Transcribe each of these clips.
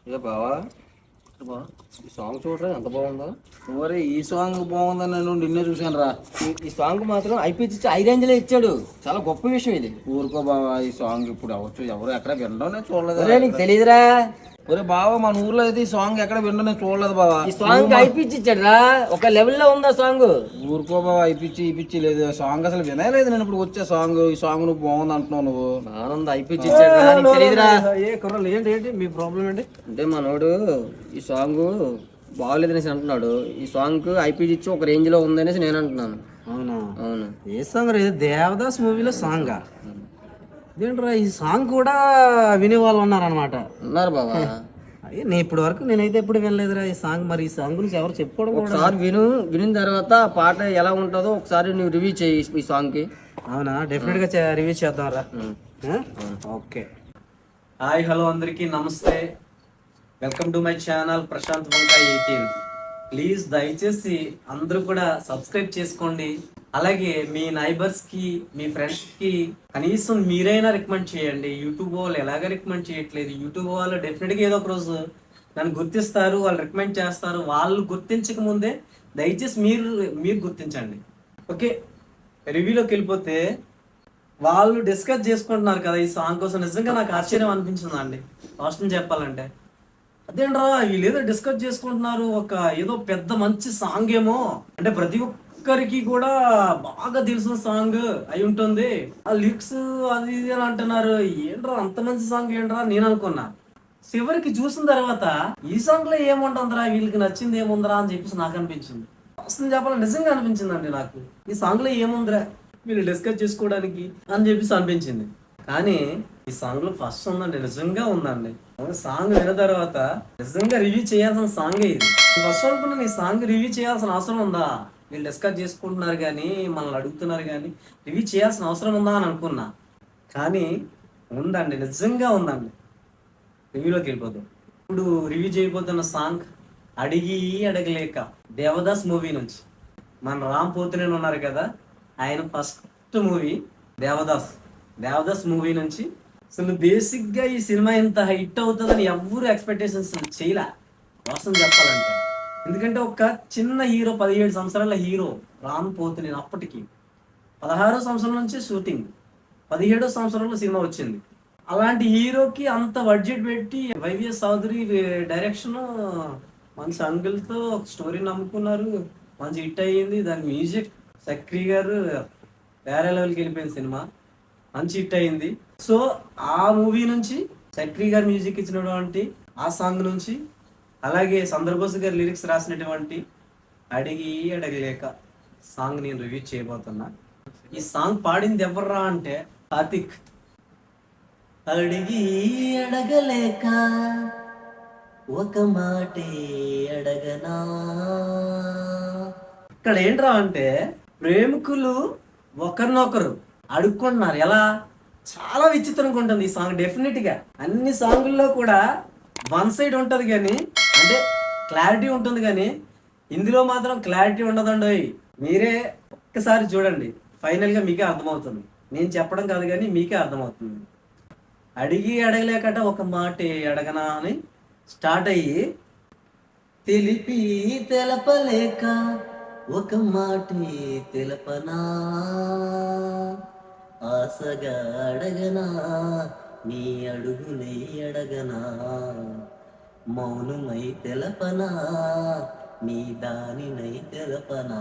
ఇక బావా ఈ సాంగ్ చూడరా ఎంత బాగుందో. ఒరే ఈ సాంగ్ బాగుందని నేను నిన్నే చూశాను రా. ఈ సాంగ్ మాత్రం ఐపీచి హై రేంజ్ లో ఇచ్చాడు. చాలా గొప్ప విషయం ఇది. ఊరుకో బావా, ఈ సాంగ్ ఇప్పుడు ఎవరు ఎక్కడ వినడం నేను చూడలేదు. ఒరే నీకు తెలియదురా, ఒరే బావా, మన ఊర్లో అయితే ఈ సాంగ్ ఎక్కడ వినడం నేను చూడలేదు బావా. ఈ సాంగ్ ఐపీచి ఇచ్చాడు రా, ఒక లెవెల్లో ఉంది ఆ సాంగ్. ఊరుకో బావా, ఈ పిచ్చి లేదు సాంగ్, అసలు వినలేదు నేను ఇప్పుడు వచ్చే సాంగ్. ఈ సాంగ్ నువ్వు బాగుంది అంటున్నావు నువ్వు. ఆనంద్ ఐపీచి ఇచ్చాడు రా, నీకు తెలియదురా. ఏ కుర్రలు ఏంటి ఏంటి మీ ప్రాబ్లం ఏంటి? అంటే మనోడు ఈ సాంగ్ బాగోలేదనేసి అంటున్నాడు. ఈ సాంగ్ ఐపీజీ ఇచ్చి ఒక రేంజ్ లో ఉందనేసి నేను అంటున్నాను. అవునా? అవును. ఏ సాంగ్ రా? ఇది దేవదాస్ మూవీలో సాంగా? ఇదేంట్రా, ఈ సాంగ్ కూడా వినే వాళ్ళు ఉన్నారనమాట. ఉన్నారు బాబా. అయ్యే నేను ఇప్పటి వరకు నేనైతే ఎప్పుడు వినలేదురా ఈ సాంగ్. మరి ఈ సాంగ్ గురించి ఎవరు చెప్పుకోవడం కూడా. ఒకసారి వినిన తర్వాత ఆ పాట ఎలా ఉంటుందో ఒకసారి నువ్వు రివ్యూ చేయి ఈ సాంగ్ కి. అవునా? డెఫినెట్ గా రివ్యూ చేద్దాం రా. ఓకే. హాయ్ హలో అందరికీ నమస్తే. Welcome to my channel Prashant Vanka 18. Please దయచేసి అందరూ కూడా సబ్స్క్రైబ్ చేసుకోండి. అలాగే మీ నైబర్స్కి మీ ఫ్రెండ్స్కి కనీసం మీరైనా రికమెండ్ చేయండి. యూట్యూబ్ వాళ్ళు ఎలాగ రికమెండ్ చేయట్లేదు. యూట్యూబ్ వాళ్ళు డెఫినెట్గా ఏదో ఒక రోజు నన్ను గుర్తిస్తారు, వాళ్ళు రికమెండ్ చేస్తారు. వాళ్ళు గుర్తించక ముందే దయచేసి మీరు గుర్తించండి. ఓకే, రివ్యూలోకి వెళ్ళిపోతే వాళ్ళు డిస్కస్ చేసుకుంటున్నారు కదా ఈ సాంగ్ కోసం. నిజంగా నాకు ఆశ్చర్యం అనిపించిందండి వాస్తవం చెప్పాలంటే. అదేంట్రా వీళ్ళు ఏదో డిస్కస్ చేసుకుంటున్నారు, ఒక ఏదో పెద్ద మంచి సాంగ్ ఏమో అంటే ప్రతి ఒక్కరికి కూడా బాగా తెలిసిన సాంగ్ అయి ఉంటుంది. ఆ లిరిక్స్ అది ఇది అని అంటున్నారు. ఏంట్రా అంత మంచి సాంగ్ ఏంట్రా నేను అనుకున్నా. చివరికి చూసిన తర్వాత ఈ సాంగ్ లో ఏముంటుందిరా, వీళ్ళకి నచ్చింది ఏముందిరా అని చెప్పేసి నాకు అనిపించింది. వాస్తవం చెప్పాలి నిజంగా అనిపించిందండి నాకు. ఈ సాంగ్ లో ఏముందిరా వీళ్ళు డిస్కస్ చేసుకోవడానికి అని చెప్పేసి అనిపించింది. కానీ ఈ సాంగ్ లో ఫస్ట్ ఉందండి, నిజంగా ఉందండి. సాంగ్ విన్న తర్వాత నిజంగా రివ్యూ చేయాల్సిన సాంగే ఇది. ఫస్ట్ అనుకున్నాను ఈ సాంగ్ రివ్యూ చేయాల్సిన అవసరం ఉందా, వీళ్ళు డిస్కస్ చేసుకుంటున్నారు కానీ మనల్ని అడుగుతున్నారు కానీ రివ్యూ చేయాల్సిన అవసరం ఉందా అని అనుకున్నా. కానీ ఉందండి, నిజంగా ఉందండి. రివ్యూలోకి వెళ్ళిపోతాం. ఇప్పుడు రివ్యూ చేయబోతున్న సాంగ్ అడిగి అడగలేక, దేవదాస్ మూవీ నుంచి. మన రామ్ పోతినేని ఉన్నారు కదా, ఆయన ఫస్ట్ మూవీ దేవదాస్ మూవీ నుంచి. అసలు బేసిక్గా ఈ సినిమా ఇంత హిట్ అవుతుందని ఎవ్వరూ ఎక్స్పెక్టేషన్స్ చేయలే వాస్తవం చెప్పాలంటే. ఎందుకంటే ఒక చిన్న హీరో, 17 సంవత్సరాల హీరో రామ్ పోతినేని. అప్పటికి 16వ సంవత్సరం నుంచి షూటింగ్, 17వ సంవత్సరంలో సినిమా వచ్చింది. అలాంటి హీరోకి అంత బడ్జెట్ పెట్టి వైవిఎస్ చౌదరి డైరెక్షన్, మంచి అంగిల్తో ఒక స్టోరీ నమ్ముకున్నారు, మంచి హిట్ అయ్యింది. దాని మ్యూజిక్ చక్రి గారు వేరే లెవెల్కి వెళ్ళిపోయింది. సినిమా మంచి హిట్ అయింది. సో ఆ మూవీ నుంచి చక్రి గారు మ్యూజిక్ ఇచ్చినటువంటి ఆ సాంగ్ నుంచి, అలాగే సందర్భోస్ గారు లిరిక్స్ రాసినటువంటి అడిగి అడగలేక సాంగ్ నేను రివ్యూ చేయబోతున్నా. ఈ సాంగ్ పాడింది ఎవర్రా అంటే కార్తిక్. అడిగి అడగలేక ఒక మాటే అడగనా. ఇక్కడ ఏంట్రా అంటే ప్రేమికులు ఒకరినొకరు అడుక్కుంటున్నారు. ఎలా? చాలా విచిత్రంగా ఉంటుంది ఈ సాంగ్. డెఫినెట్ గా అన్ని సాంగుల్లో కూడా వన్ సైడ్ ఉంటుంది కానీ, అంటే క్లారిటీ ఉంటుంది కానీ ఇందులో మాత్రం క్లారిటీ ఉండదండి. మీరే ఒక్కసారి చూడండి, ఫైనల్ గా మీకే అర్థమవుతుంది. నేను చెప్పడం కాదు కానీ మీకే అర్థమవుతుంది. అడిగి అడగలేకట ఒక మాట అడగనా అని స్టార్ట్ అయ్యి, తెలిపి తెలపలేక ఒక మాట తెలపనా, ఆశగా అడగనా నీ అడుగునై అడగనా, మౌనమై తెలపనా నీ దానినై తెలపనా.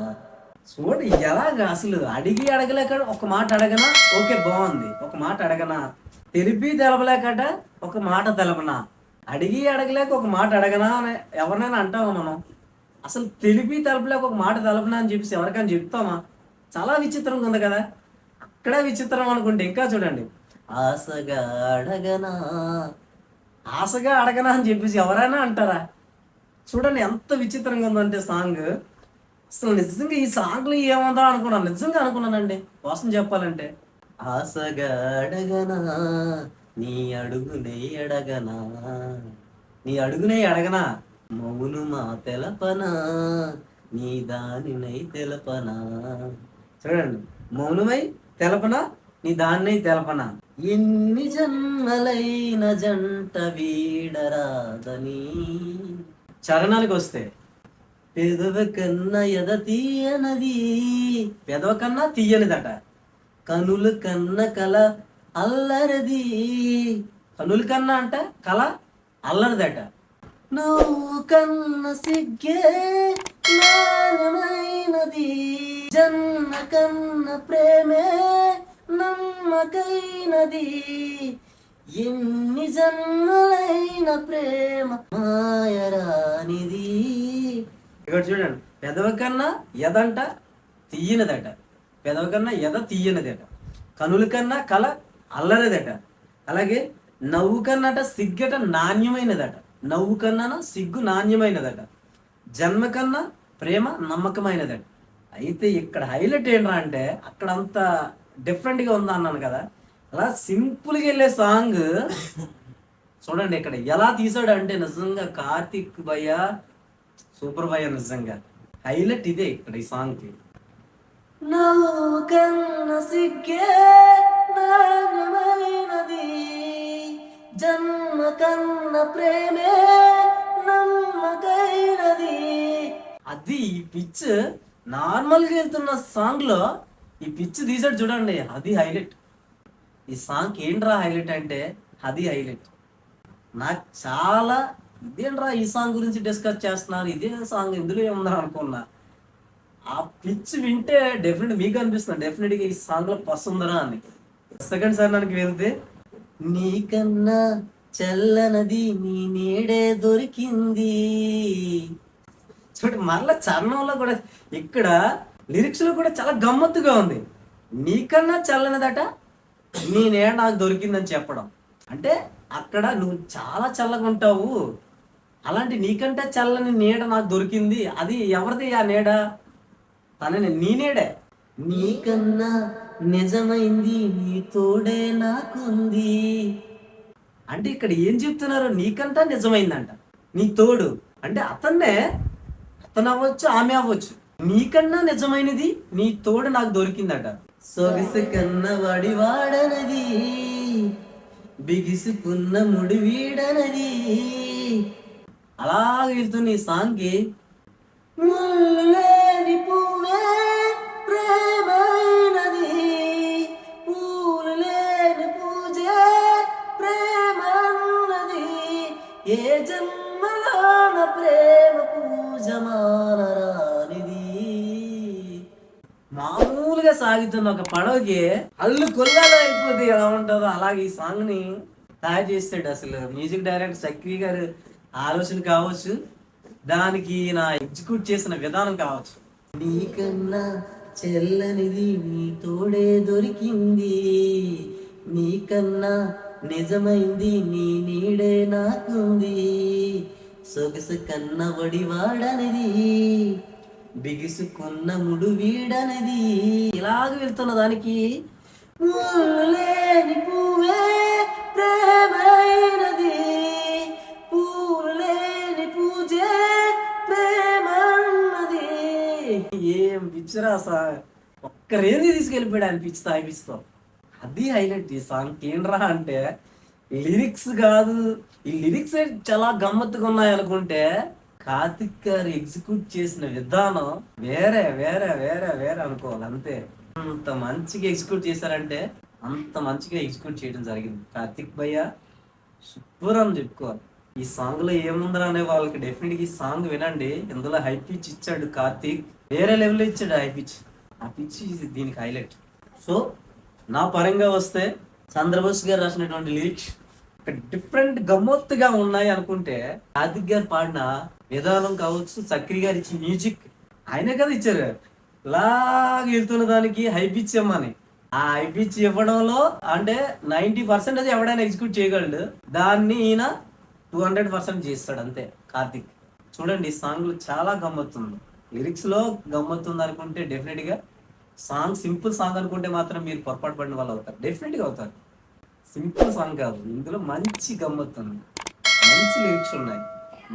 చూడు ఎలాగా అసలు అడిగి అడగలేక ఒక మాట అడగనా, ఓకే బాగుంది. ఒక మాట అడగనా, తెలిపి తెలపలేకట ఒక మాట తెలపనా, అడిగి అడగలేక ఒక మాట అడగనా అని ఎవరినైనా అంటామా మనం? అసలు తెలిపి తెలపలేక ఒక మాట తెలపనా అని చెప్పేసి ఎవరికైనా చెప్తామా? చాలా విచిత్రంగా ఉంది కదా. అక్కడే విచిత్రం అనుకుంటే ఇంకా చూడండి, ఆశగా అడగనా అని చెప్పేసి ఎవరైనా అంటారా? చూడండి ఎంత విచిత్రంగా ఉందంటే సాంగ్. అసలు నిజంగా ఈ సాంగ్లో ఏముందా అనుకున్నాను, నిజంగా అనుకున్నానండి వాస్తవం చెప్పాలంటే. ఆశగా అడగనా నీ అడుగునే అడగనా, నీ అడుగునే అడగనా, మౌనుమా తెలపనా నీ దానినై తెలపనా. చూడండి, మౌనమై తెలపనా నీ దాన్నై తెలపనా. ఎన్ని జన్మలైన జంట వీడరాదని. చరణానికి వస్తే పెదవ కన్నా ఎద తీయనది, పెదవ కన్నా తీయనిదట. కనుల కన్న కల అల్లరిది, కనుల కన్నా అంట కల అల్లరిదట. నువ్వు కన్న సిగ్గే నాణ్యమైనది, జన్మ కన్న ప్రేమే నమ్మకైనది, ఎన్ని జన్మలైన ప్రేమ మాయరానిది. ఇక్కడ చూడండి, పెదవ కన్నా ఎదంట తీయనిదట, పెదవ కన్నా ఎద తీయనిదట, కనుల కన్నా కల అల్లరిదట. అలాగే నవ్వు కన్నట సిగ్గట నాణ్యమైనదట, నవ్వు కన్నా సిగ్గు నాణ్యమైనదట, జన్మ కన్నా ప్రేమ నమ్మకమైనదట. అయితే ఇక్కడ హైలైట్ ఏంట్రా అంటే అక్కడ అంత డిఫరెంట్గా ఉందా అన్నాను కదా, అలా సింపుల్గా వెళ్ళే సాంగ్ చూడండి ఇక్కడ ఎలా తీసాడు అంటే నిజంగా కార్తిక్ భయ్య సూపర్ భయ్య, నిజంగా హైలైట్ ఇదే ఇక్కడ ఈ సాంగ్కి. నవ్వు కన్న సిగ్గే నాణ్యమైనది, జన్మ కన్న ప్రేమే నమ్మకైనది. అది ఈ పిచ్ నార్మల్గా వెళ్తున్న సాంగ్ లో ఈ పిచ్ తీసాడు చూడండి, అది హైలైట్. ఈ సాంగ్ ఏంట్రా హైలైట్ అంటే అది హైలైట్. నాకు చాలా ఇదేంట్రా ఈ సాంగ్ గురించి డిస్కస్ చేస్తున్నారు, ఇదే సాంగ్ ఇందులో ఏముందని అనుకున్నా. ఆ పిచ్ వింటే డెఫినెట్ మీకు అనిపిస్తుంది డెఫినెట్గా ఈ సాంగ్ లో పస్తుందరా అని. సెకండ్ సార్ నాకు వెళ్తే నీకన్నా చల్లనది నీ నీడే దొరికింది. చూడండి మళ్ళా చరణంలో కూడా ఇక్కడ లిరిక్స్ లో కూడా చాలా గమ్మత్తుగా ఉంది. నీకన్నా చల్లనదట నీ నీడ నాకు దొరికిందని చెప్పడం అంటే అక్కడ నువ్వు చాలా చల్లగా ఉంటావు, అలాంటి నీకంటే చల్లని నీడ నాకు దొరికింది. అది ఎవరిది ఆ నీడ? తనని నీ నీడే. నీకన్నా నిజమైంది నీ తోడే నాకుంది అంటే ఇక్కడ ఏం చెప్తున్నారు? నీకంటా నిజమైందంట నీ తోడు అంటే అతన్నే, అతను అవ్వచ్చు ఆమె అవ్వచ్చు. నీకన్నా నిజమైనది నీ తోడు నాకు దొరికిందట. సొగసు కన్న వాడి వాడనది, బిగిసుకున్న ముడి వీడనది. అలా వెళ్తున్న ఈ సాంగ్కి ముళ్ళు లేని పువ్వే ప్రేమైనది, పూలు లేని పూజే ప్రేమన్నది, ఏ జన్మలోన ప్రేమ పూజ మానరానిది. మామూలుగా సాగుతున్న ఒక పడవకి అల్లు కొల్లాలో అయిపోతే ఎలా ఉంటుందో అలాగే ఈ సాంగ్ ని తయారు చేస్తాడు. అసలు మ్యూజిక్ డైరెక్టర్ చక్రి గారు ఆలోచన కావచ్చు, దానికి నా ఎగ్జిక్యూట్ చేసిన విధానం కావచ్చు. నీకన్నా చెల్లనిది నీ తోడే దొరికింది, నీకన్నా నిజమైంది నీ నీడే నాకుంది, సొగసు కన్న వడి వాడనిది, బిగుసుకున్న ముడు వీడనిది. ఇలాగ వెళ్తున్న దానికి లేని పువ్వే ప్రేమైనది, పూలు లేని పూజే ప్రేమన్నది. ఏం పిచ్చరా సార్, ఒక్క రేంజ్ తీసుకెళ్ళిపోయాడు అనిపిస్తా అనిపిస్తాం. అది హైలైట్ ఈ సాంగ్. ఏంట్రా అంటే లిరిక్స్ కాదు, ఈ లిరిక్స్ చాలా గమ్మత్తుగా ఉన్నాయి అనుకుంటే కార్తిక్ గారు ఎగ్జిక్యూట్ చేసిన విధానం వేరే వేరే వేరే వేరే అనుకోవాలి అంతే. అంత మంచిగా ఎగ్జిక్యూట్ చేశారంటే అంత మంచిగా ఎగ్జిక్యూట్ చేయడం జరిగింది. కార్తిక్ భయ్య సూపర్ అని చెప్పుకోవాలి. ఈ సాంగ్ లో ఏముందరా అనే వాళ్ళకి డెఫినెట్గా ఈ సాంగ్ వినండి. ఇందులో హై పిచ్ ఇచ్చాడు కార్తిక్, వేరే లెవెల్లో ఇచ్చాడు హై పిచ్. ఆ పిచ్ దీనికి హైలైట్. సో నా పరంగా వస్తే చంద్రబోస్ గారు రాసినటువంటి లిరిక్స్ డిఫరెంట్ గమ్మత్తుగా ఉన్నాయి అనుకుంటే కార్తిక్ గారు పాడిన విధానం కావచ్చు, చక్రి గారు ఇచ్చిన మ్యూజిక్ ఆయనే కదా ఇచ్చారు. లాగా వెళ్తున్న దానికి హై పిచ్ ఇవ్వమని, ఆ హై పిచ్ ఇవ్వడంలో అంటే 90% ఎవడైనా ఎగ్జిక్యూట్ చేయగలడు, దాన్ని ఈయన 200% చేస్తాడు అంతే కార్తిక్. చూడండి ఈ సాంగ్ లో చాలా గమ్మత్తుంది, లిరిక్స్ లో గమ్మత్తుంది అనుకుంటే డెఫినెట్ గా సాంగ్ సింపుల్ సాంగ్ అనుకుంటే మాత్రం మీరు పొరపాటు పడిన వాళ్ళు అవుతారు, డెఫినెట్ గా అవుతారు. సింపుల్ సాంగ్ కాదు, ఇందులో మంచి గమ్మత్తుంది, మంచి లిరిక్స్ ఉన్నాయి,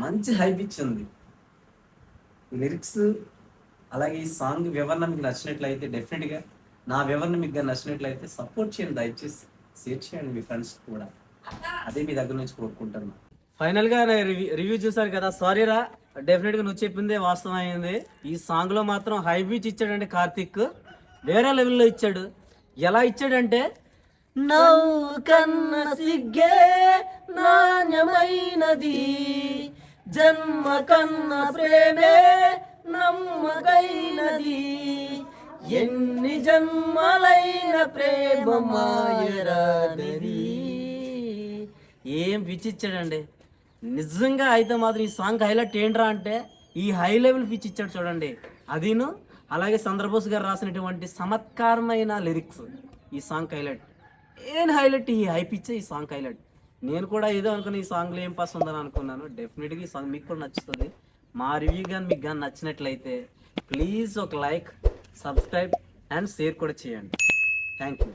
మంచి హై పిచ్ ఉంది. లిరిక్స్ అలాగే ఈ సాంగ్ వివరణ మీకు నచ్చినట్లయితే డెఫినెట్గా నా వివరణ మీకు నచ్చినట్లయితే సపోర్ట్ చేయండి, దయచేసి షేర్ చేయండి మీ ఫ్రెండ్స్ కూడా. అదే మీ దగ్గర నుంచి కోరుకుంటున్నాను. ఫైనల్గా రివ్యూ చూసారు కదా, సారీ రా, డెఫినెట్గా నువ్వు చెప్పిందే వాస్తవం అయింది. ఈ సాంగ్లో మాత్రం హై బీచ్ ఇచ్చాడంటే కార్తిక్, వేరే లెవెల్లో ఇచ్చాడు. ఎలా ఇచ్చాడంటే, నవ్వు కన్న సిగ్గే నాణ్యమైనది, జన్మ కన్న ప్రేమే నమ్మకైనది, ఎన్ని జన్మలైన ప్రేమ మాయరాదది. ఏం పిచ్చి ఇచ్చాడండి నిజంగా. అయితే మాత్రం ఈ సాంగ్ హైలైట్ ఏంట్రా అంటే, ఈ హై లెవెల్ పిచ్ ఇచ్చాడు చూడండి. అదిను అలాగే చంద్రబోస్ గారు రాసినటువంటి చమత్కారమైన లిరిక్స్ ఈ సాంగ్ హైలైట్. ఏం హైలైట్ ఈ హై పిచ్, ఈ సాంగ్ హైలైట్. నేను కూడా ఏదో అనుకున్నా ఈ సాంగ్లో ఏం పాస్ ఉందని అనుకున్నాను. డెఫినెట్గా ఈ సాంగ్ మీకు కూడా నచ్చుతుంది. మా రివ్యూ కానీ మీకు కానీ నచ్చినట్లయితే ప్లీజ్ ఒక లైక్, సబ్స్క్రైబ్ అండ్ షేర్ కూడా చేయండి. Thank you.